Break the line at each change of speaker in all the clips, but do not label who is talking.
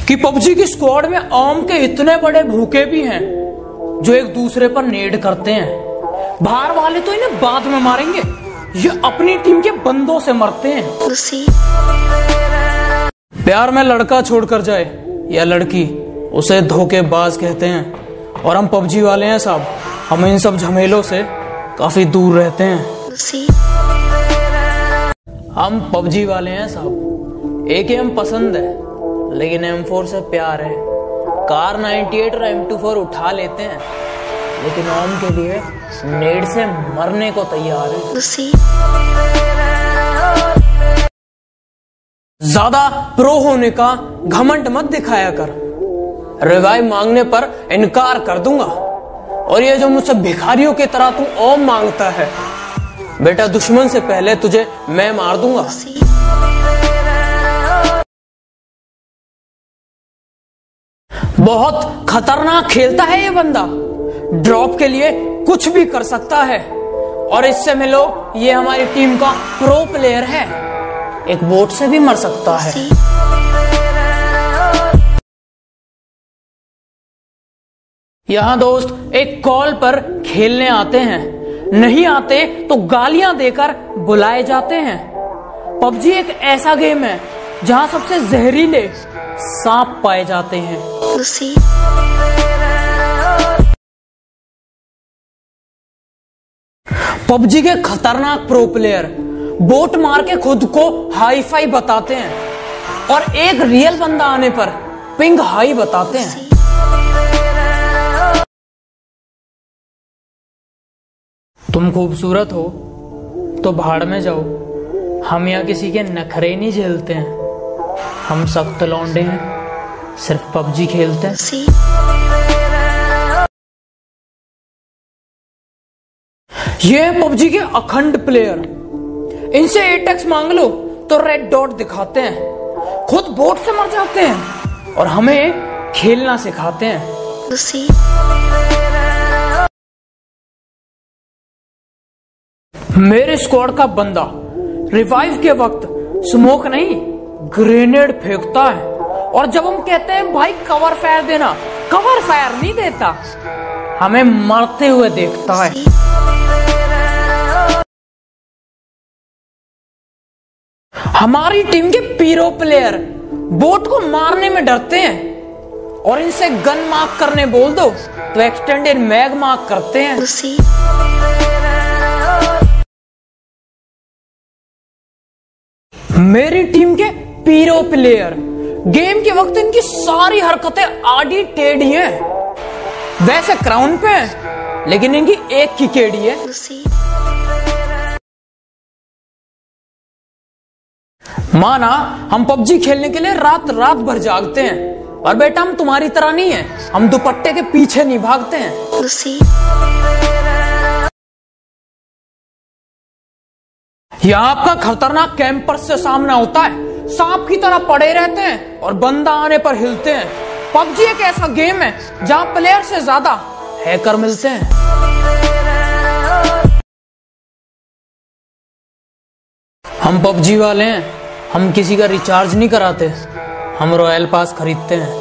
कि पबजी की स्क्वाड में आर्म के इतने बड़े भूखे भी हैं जो एक दूसरे पर नेड करते हैं। बाहर वाले तो इन्हें बाद में मारेंगे, ये अपनी टीम के बंदों से मरते हैं। प्यार में लड़का छोड़कर जाए या लड़की, उसे धोखेबाज कहते हैं। और हम पबजी वाले हैं साहब, हम इन सब झमेलों से काफी दूर रहते हैं। हम पबजी वाले हैं साहब, AKM पसंद है लेकिन M4 से प्यार है। कार 98 और M24 उठा लेते हैं लेकिन ओम के लिए नेड से मरने को तैयार है। ज्यादा प्रो होने का घमंड मत दिखाया कर, रिवाइव मांगने पर इनकार कर दूंगा। और ये जो मुझसे भिखारियों की तरह तू ओम मांगता है, बेटा दुश्मन से पहले तुझे मैं मार दूंगा। बहुत खतरनाक खेलता है ये बंदा, ड्रॉप के लिए कुछ भी कर सकता है। और इससे मिलो, ये हमारी टीम का प्रो प्लेयर है, एक बोट से भी मर सकता है। यहाँ दोस्त एक कॉल पर खेलने आते हैं, नहीं आते तो गालियां देकर बुलाए जाते हैं। पबजी एक ऐसा गेम है जहां सबसे जहरीले सांप पाए जाते हैं। पबजी के खतरनाक प्रो प्लेयर बोट मार के खुद को हाई फाई बताते हैं और एक रियल बंदा आने पर पिंग हाई बताते हैं। तुम खूबसूरत हो तो भाड़ में जाओ, हम यहाँ किसी के नखरे नहीं झेलते हैं। हम सख्त लौंडे हैं, सिर्फ पबजी खेलते हैं। ये है पबजी के अखंड प्लेयर, इनसे एटेक्स मांग लो तो रेड डॉट दिखाते हैं, खुद बोट से मर जाते हैं और हमें खेलना सिखाते हैं। मेरे स्क्वाड का बंदा रिवाइव के वक्त स्मोक नहीं ग्रेनेड फेंकता है और जब हम कहते हैं भाई कवर फायर देना, कवर फायर नहीं देता, हमें मरते हुए देखता है। हमारी टीम के पीरो प्लेयर बोट को मारने में डरते हैं और इनसे गन मार्क करने बोल दो तो एक्सटेंडेड मैग मार्क करते हैं। मेरी टीम के पीरो प्लेयर गेम के वक्त इनकी सारी हरकतें आड़ी टेढ़ी हैं। वैसे क्राउन पे हैं लेकिन इनकी एक की केड़ी है। माना हम पबजी खेलने के लिए रात रात भर जागते हैं और बेटा हम तुम्हारी तरह नहीं है, हम दुपट्टे के पीछे नहीं भागते हैं। यहाँ आपका खतरनाक कैंपर से सामना होता है, सांप की तरह पड़े रहते हैं और बंदा आने पर हिलते हैं। पबजी एक ऐसा गेम है जहां प्लेयर से ज्यादा हैकर मिलते हैं। हम पबजी वाले हैं, हम किसी का रिचार्ज नहीं कराते, हम रॉयल पास खरीदते हैं।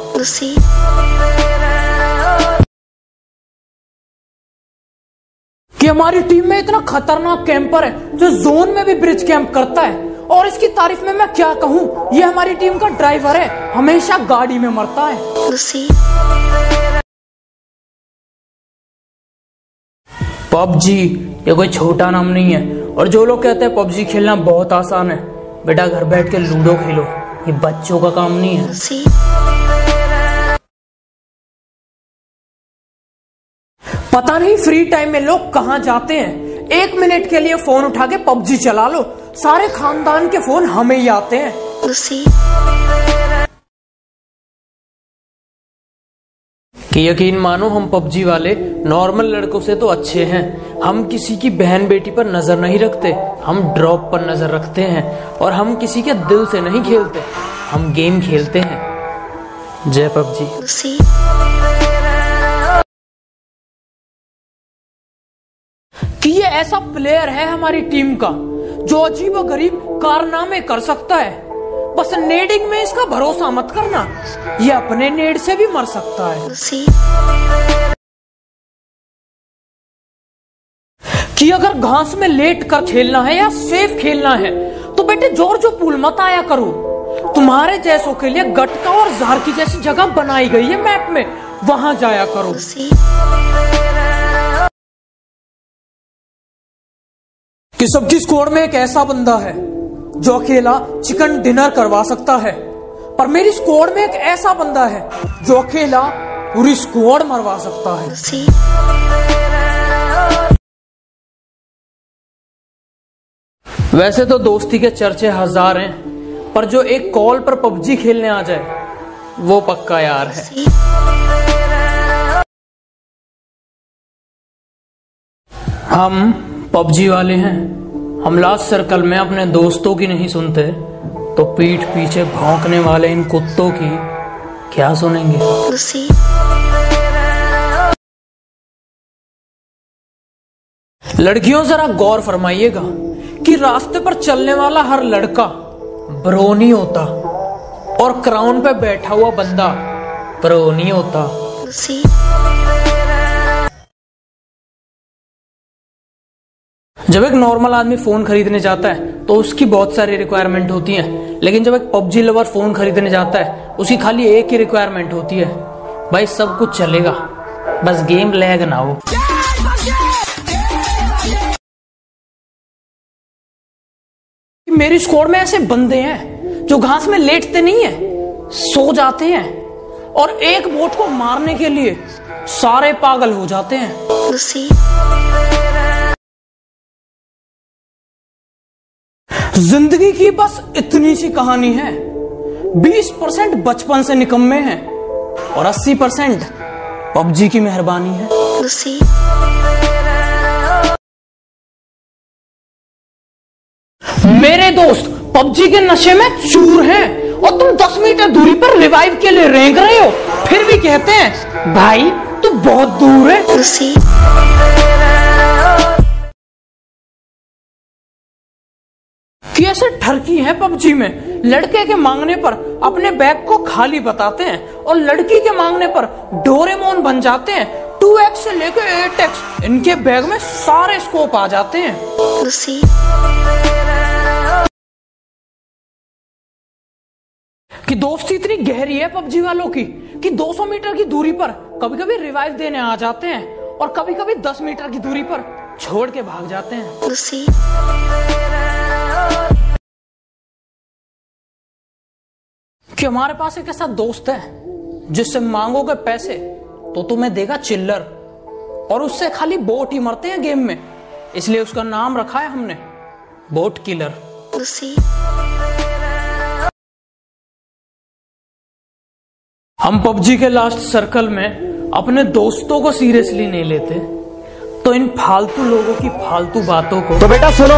कि हमारी टीम में इतना खतरनाक कैंपर है जो जोन में भी ब्रिज कैंप करता है। और इसकी तारीफ में मैं क्या कहूँ, ये हमारी टीम का ड्राइवर है, हमेशा गाड़ी में मरता है। पबजी ये कोई छोटा नाम नहीं है और जो लोग कहते हैं पबजी खेलना बहुत आसान है, बेटा घर बैठ के लूडो खेलो, ये बच्चों का काम नहीं है। पता नहीं फ्री टाइम में लोग कहां जाते हैं, 1 मिनट के लिए फोन उठा के पबजी चला लो, सारे खानदान के फोन हमें ही आते हैं। कि यकीन मानो हम पबजी वाले नॉर्मल लड़कों से तो अच्छे हैं। हम किसी की बहन बेटी पर नजर नहीं रखते, हम ड्रॉप पर नजर रखते हैं और हम किसी के दिल से नहीं खेलते, हम गेम खेलते हैं। जय पबजी। कि ये ऐसा प्लेयर है हमारी टीम का जो अजीब और गरीब कारनामे कर सकता है। बस नेडिंग में इसका भरोसा मत करना, ये अपने नेड से भी मर सकता है। कि अगर घास में लेट कर खेलना है या सेफ खेलना है तो बेटे जॉर्जो पूल मत आया करो। तुम्हारे जैसों के लिए गटका और जार की जैसी जगह बनाई गई है मैप में, वहां जाया करो। कि सबकी स्क्वाड में एक ऐसा बंदा है जो अकेला चिकन डिनर करवा सकता है, पर मेरी स्क्वाड में एक ऐसा बंदा है जो अकेला पूरी स्क्वाड मरवा सकता है। वैसे तो दोस्ती के चर्चे हजार हैं, पर जो एक कॉल पर पबजी खेलने आ जाए वो पक्का यार है। हम पबजी वाले हैं, हम लास्ट सर्कल में अपने दोस्तों की नहीं सुनते तो पीठ पीछे भौंकने वाले इन कुत्तों की क्या सुनेंगे। लड़कियों जरा गौर फरमाइएगा कि रास्ते पर चलने वाला हर लड़का ब्रो नहीं होता और क्राउन पे बैठा हुआ बंदा प्रो नहीं होता। जब एक नॉर्मल आदमी फोन खरीदने जाता है तो उसकी बहुत सारी रिक्वायरमेंट होती हैं, लेकिन जब एक पबजी लवर फोन खरीदने जाता है उसकी खाली एक ही रिक्वायरमेंट होती है, भाई सब कुछ चलेगा बस गेम लैग ना हो। मेरी स्क्वाड में ऐसे बंदे हैं जो घास में लेटते नहीं है, सो जाते हैं और एक बोट को मारने के लिए सारे पागल हो जाते हैं। जिंदगी की बस इतनी सी कहानी है, 20% बचपन से निकम्मे हैं और 80% पबजी की मेहरबानी है। मेरे दोस्त पबजी के नशे में चूर हैं और तुम 10 मीटर दूरी पर रिवाइव के लिए रेंग रहे हो, फिर भी कहते हैं भाई तू बहुत दूर है। कि ऐसे ठरकी है पबजी में, लड़के के मांगने पर अपने बैग को खाली बताते हैं और लड़की के मांगने पर डोरेमोन बन जाते हैं। 2x से लेकर 8x इनके बैग में सारे स्कोप आ जाते हैं। कि दोस्ती इतनी गहरी है पबजी वालों की कि 200 मीटर की दूरी पर कभी कभी रिवाइव देने आ जाते हैं और कभी कभी 10 मीटर की दूरी पर छोड़ के भाग जाते हैं। कि हमारे पास एक ऐसा दोस्त है जिससे मांगोगे पैसे तो तुम्हें देगा चिल्लर और उससे खाली बोट ही मरते हैं गेम में, इसलिए उसका नाम रखा है हमने बोट किलर। हम पबजी के लास्ट सर्कल में अपने दोस्तों को सीरियसली नहीं लेते तो इन फालतू लोगों की फालतू बातों को
तो बेटा सुनो,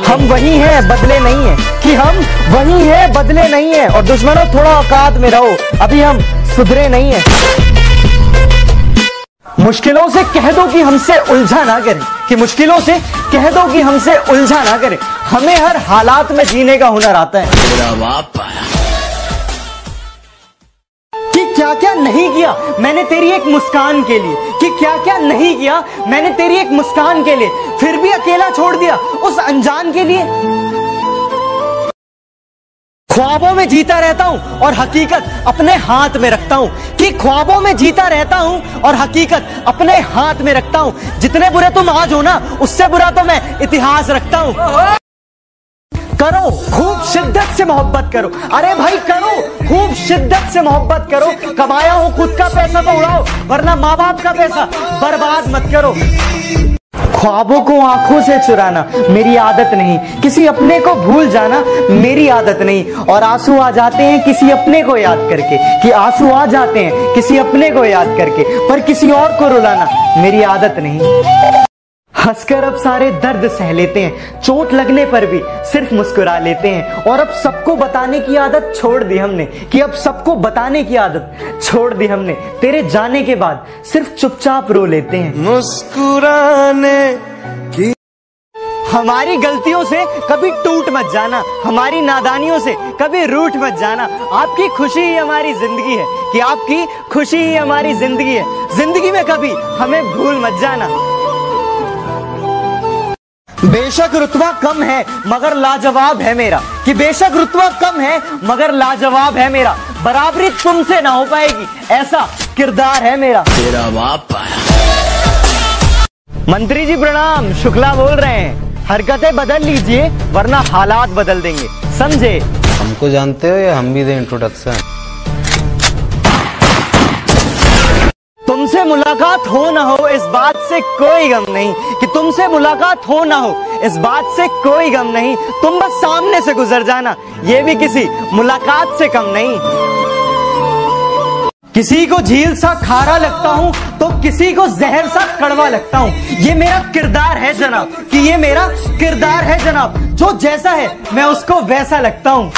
हम वही हैं बदले नहीं है, कि हम वही हैं बदले नहीं है। और दुश्मनों थोड़ा औकात में रहो, अभी हम सुधरे नहीं है। मुश्किलों से कह दो कि हमसे उलझा ना करें, कि मुश्किलों से कह दो कि हमसे उलझा ना करें। हमें हर हालात में जीने का हुनर आता है। क्या क्या नहीं किया मैंने तेरी एक मुस्कान के लिए, कि क्या क्या नहीं किया मैंने तेरी एक मुस्कान के लिए, फिर भी अकेला छोड़ दिया उस अनजान के लिए। ख्वाबों में जीता रहता हूं और हकीकत अपने हाथ में रखता हूं, कि ख्वाबों में जीता रहता हूं और हकीकत अपने हाथ में रखता हूं। जितने बुरे तुम आज हो ना, उससे बुरा तो मैं इतिहास रखता हूं। करो खूब शिद्दत से मोहब्बत करो, अरे भाई करो खूब शिद्दत से मोहब्बत करो। कमाया हो खुद का पैसा तो उड़ाओ, वरना माँ बाप का पैसा बर्बाद मत करो। ख्वाबों को आंखों से चुराना मेरी आदत नहीं, किसी अपने को भूल जाना मेरी आदत नहीं। और आंसू आ जाते हैं किसी अपने को याद करके, कि आंसू आ जाते हैं किसी अपने को याद करके, पर किसी और को रुलाना मेरी आदत नहीं। हंसकर अब सारे दर्द सह लेते हैं, चोट लगने पर भी सिर्फ मुस्कुरा लेते हैं। और अब सबको बताने की आदत छोड़ दी हमने, कि अब सबको बताने की आदत छोड़ दी हमने। तेरे जाने के बाद सिर्फ चुपचाप रो लेते हैं। मुस्कुराने की हमारी गलतियों से कभी टूट मत जाना, हमारी नादानियों से कभी रूठ मत जाना। आपकी खुशी ही हमारी जिंदगी है, कि आपकी खुशी ही हमारी जिंदगी है। जिंदगी में कभी हमें भूल मत जाना। बेशक रुतबा कम है मगर लाजवाब है मेरा, कि बेशक रुतबा कम है मगर लाजवाब है मेरा। बराबरी तुमसे ना हो पाएगी, ऐसा किरदार है मेरा।
तेरा बाप
मंत्री जी प्रणाम, शुक्ला बोल रहे हैं। हरकतें बदल लीजिए वरना हालात बदल देंगे, समझे?
हमको जानते हो या हम भी दें इंट्रोडक्शन?
तुमसे मुलाकात हो ना हो इस बात से कोई गम नहीं, कि तुमसे मुलाकात हो ना हो इस बात से कोई गम नहीं। तुम बस सामने से गुजर जाना, ये भी किसी मुलाकात से कम नहीं। किसी को झील सा खारा लगता हूँ तो किसी को जहर सा कड़वा लगता हूँ। ये मेरा किरदार है जनाब, कि ये मेरा किरदार है जनाब। जो जैसा है मैं उसको वैसा लगता हूँ।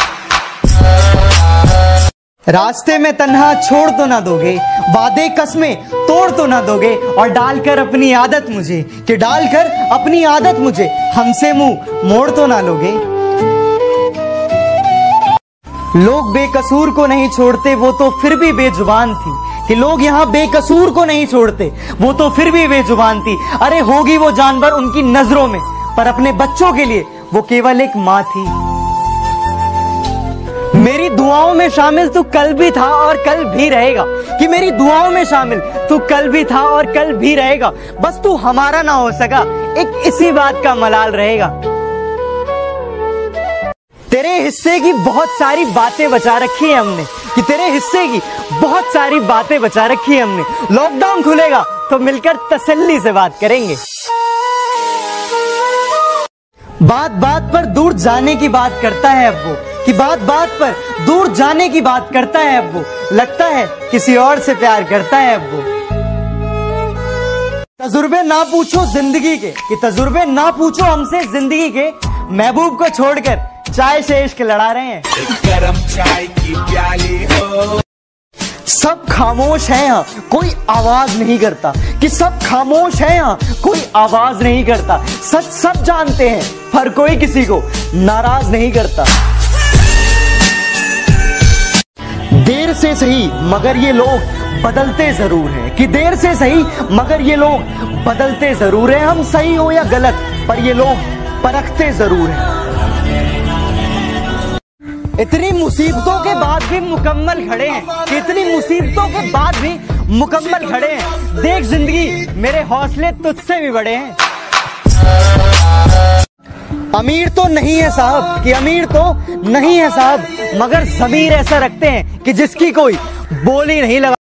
रास्ते में तन्हा छोड़ तो ना दोगे, वादे कसमें तोड़ तो ना दोगे, और डालकर अपनी आदत मुझे, कि डालकर अपनी आदत मुझे हमसे मुंह मोड़ तो ना लोगे। लोग बेकसूर को नहीं छोड़ते वो तो फिर भी बेजुबान थी, कि लोग यहाँ बेकसूर को नहीं छोड़ते वो तो फिर भी बेजुबान थी। अरे होगी वो जानवर उनकी नजरों में, पर अपने बच्चों के लिए वो केवल एक माँ थी। मेरी दुआओं में शामिल तू कल भी था और कल भी रहेगा, कि मेरी दुआओं में शामिल तू कल भी था और कल भी रहेगा। बस तू हमारा ना हो सका, एक इसी बात का मलाल रहेगा। तेरे हिस्से की बहुत सारी बातें बचा रखी है हमने, कि तेरे हिस्से की बहुत सारी बातें बचा रखी है हमने। लॉकडाउन खुलेगा तो मिलकर तसल्ली से बात करेंगे। बात बात पर दूर जाने की बात करता है अब वो, कि बात बात पर दूर जाने की बात करता है अब वो। लगता है किसी और से प्यार करता है अब वो। तजुर्बे ना पूछो जिंदगी के, कि तजुर्बे ना पूछो हमसे जिंदगी के। महबूब को छोड़कर चाय से इश्क लड़ा रहे हैं। गरम चाय की प्याली हो। सब खामोश है यहाँ, कोई आवाज नहीं करता, कि सब खामोश है यहाँ, कोई आवाज नहीं करता। सच सब जानते हैं पर कोई किसी को नाराज नहीं करता। देर से सही मगर ये लोग बदलते जरूर हैं, कि देर से सही मगर ये लोग बदलते जरूर हैं। हम सही हो या गलत पर ये लोग परखते जरूर हैं। इतनी मुसीबतों के बाद भी मुकम्मल खड़े हैं, कि इतनी मुसीबतों के बाद भी मुकम्मल खड़े हैं। देख जिंदगी मेरे हौसले तुझसे भी बड़े हैं। अमीर तो नहीं है साहब, कि अमीर तो नहीं है साहब, मगर ज़मीर ऐसा रखते हैं कि जिसकी कोई बोली नहीं लगा।